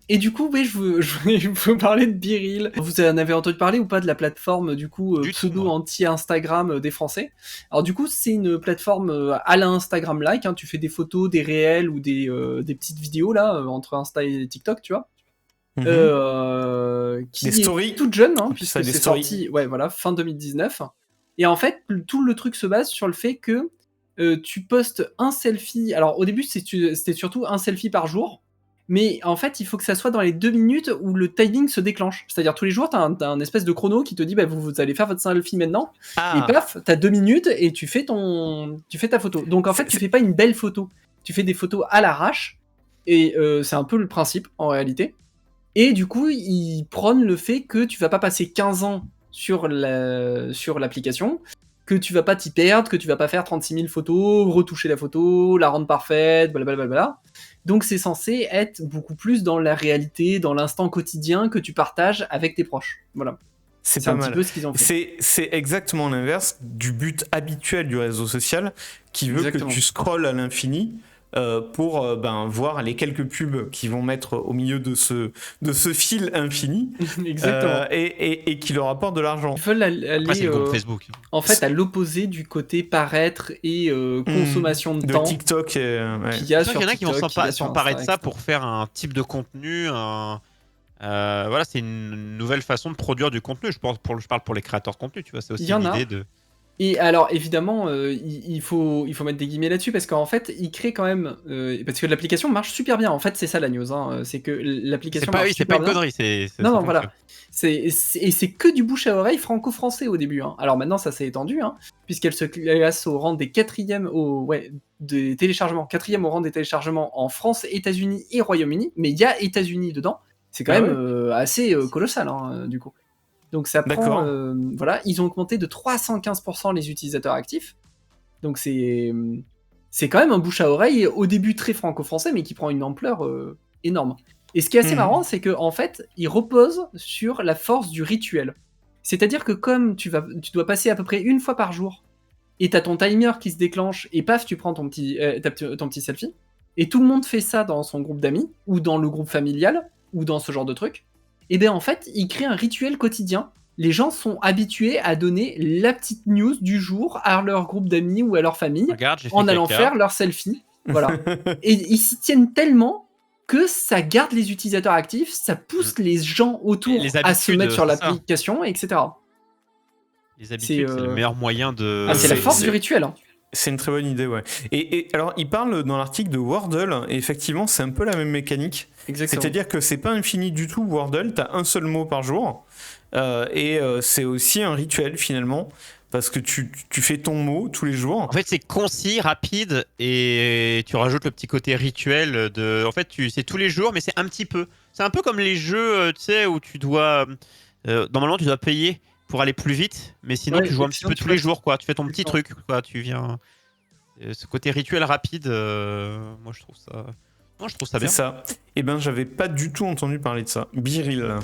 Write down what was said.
Et du coup, oui, je veux vous parler de BeReal. Vous en avez entendu parler ou pas de la plateforme du coup Du tout, pseudo moi. anti-Instagram des Français? Alors du coup, c'est une plateforme à la Instagram-like. Hein, tu fais des photos, des réels ou des petites vidéos là entre Insta et TikTok, tu vois. Mhm. Des Qui est stories. toute jeune, hein, On appelle ça puisque des c'est stories. sorti, ouais, voilà, fin 2019. Et en fait, tout le truc se base sur le fait que tu postes un selfie. Alors au début, c'était surtout un selfie par jour. Mais en fait, il faut que ça soit dans les 2 minutes où le timing se déclenche. C'est-à-dire tous les jours, t'as un espèce de chrono qui te dit bah, vous allez faire votre selfie maintenant. Et Ah, paf, t'as 2 minutes et tu fais ta photo. Donc en fait, c'est- tu c'est- fais pas une belle photo. Tu fais des photos à l'arrache. Et c'est un peu le principe en réalité. Et du coup, ils prônent le fait que tu vas pas passer 15 ans sur l'application, que tu vas pas t'y perdre, que tu vas pas faire 36 000 photos, retoucher la photo, la rendre parfaite, blablabla. Donc c'est censé être beaucoup plus dans la réalité, dans l'instant quotidien que tu partages avec tes proches. Voilà. c'est C'est pas un petit mal. peu ce qu'ils ont fait. C'est exactement l'inverse du but habituel du réseau social qui veut que tu Exactement. scrolles à l'infini pour voir les quelques pubs qui vont mettre au milieu de ce fil infini Exactement. et qui leur apporte de l'argent. Ils veulent Après, aller c'est le groupe Facebook. en fait à l'opposé du côté paraître et consommation de De temps TikTok, ouais. qu'il y a Je sur qu'il y en a qui vont TikTok, qu'il y a sur s'emparer de Insta, ça etc. pour faire un type de contenu. Voilà, c'est une nouvelle façon de produire du contenu. Je parle pour les créateurs de contenu, tu vois. C'est Il aussi y en l'idée a. de. Et alors, évidemment, il faut mettre des guillemets là-dessus parce qu'en fait, il crée quand même. Parce que l'application marche super bien. En fait, c'est ça la news. Hein, c'est que l'application marche C'est pas super une bien. connerie, Non, ça non, fonctionne. voilà. Et c'est que du bouche à oreille franco-français au début. Hein. Alors maintenant, ça s'est étendu, hein, puisqu'elle se classe au rang des quatrièmes des téléchargements, quatrième au rang des téléchargements en France, États-Unis et Royaume-Uni. Mais il y a États-Unis dedans. C'est quand Ah même ouais? assez colossal, hein, du coup. Donc ça prend, D'accord. voilà, ils ont augmenté de 315% les utilisateurs actifs. Donc c'est quand même un bouche à oreille au début très franco-français, mais qui prend une ampleur énorme. Et ce qui est assez marrant, c'est que en fait, il repose sur la force du rituel. C'est-à-dire que comme tu dois passer à peu près une fois par jour, et t'as ton timer qui se déclenche, et paf, tu prends ton petit selfie, et tout le monde fait ça dans son groupe d'amis, ou dans le groupe familial, ou dans ce genre de truc, et bien en fait, il crée un rituel quotidien. Les gens sont habitués à donner la petite news du jour à leur groupe d'amis ou à leur famille, Regarde, j'ai fait en allant caca. faire leur selfie. Voilà. Et ils s'y tiennent tellement que ça garde les utilisateurs actifs, ça Mm. pousse les gens autour Les à se mettre habitudes, sur c'est ça. l'application, etc. Les C'est habitudes, c'est le meilleur moyen c'est la de. force du rituel. Hein. C'est une très bonne idée, ouais. Et alors, il parle dans l'article de Wordle, et effectivement, c'est un peu la même mécanique. Exactement. C'est-à-dire que c'est pas infini du tout, Wordle, t'as un seul mot par jour, c'est aussi un rituel finalement, parce que tu fais ton mot tous les jours. En fait, c'est concis, rapide, et tu rajoutes le petit côté rituel de. En fait, c'est tous les jours, mais c'est un petit peu. C'est un peu comme les jeux, tu sais, où tu dois. Normalement, tu dois payer pour aller plus vite, mais sinon, Ouais, tu joues et un petit sinon peu tu tous les passes jours, quoi. Tu fais ton tout le petit temps. truc, quoi. Tu viens. Ce côté rituel rapide, moi, je trouve ça. Moi, je trouve ça C'est bien. ça. Et ben, j'avais pas du tout entendu parler de ça. Biril.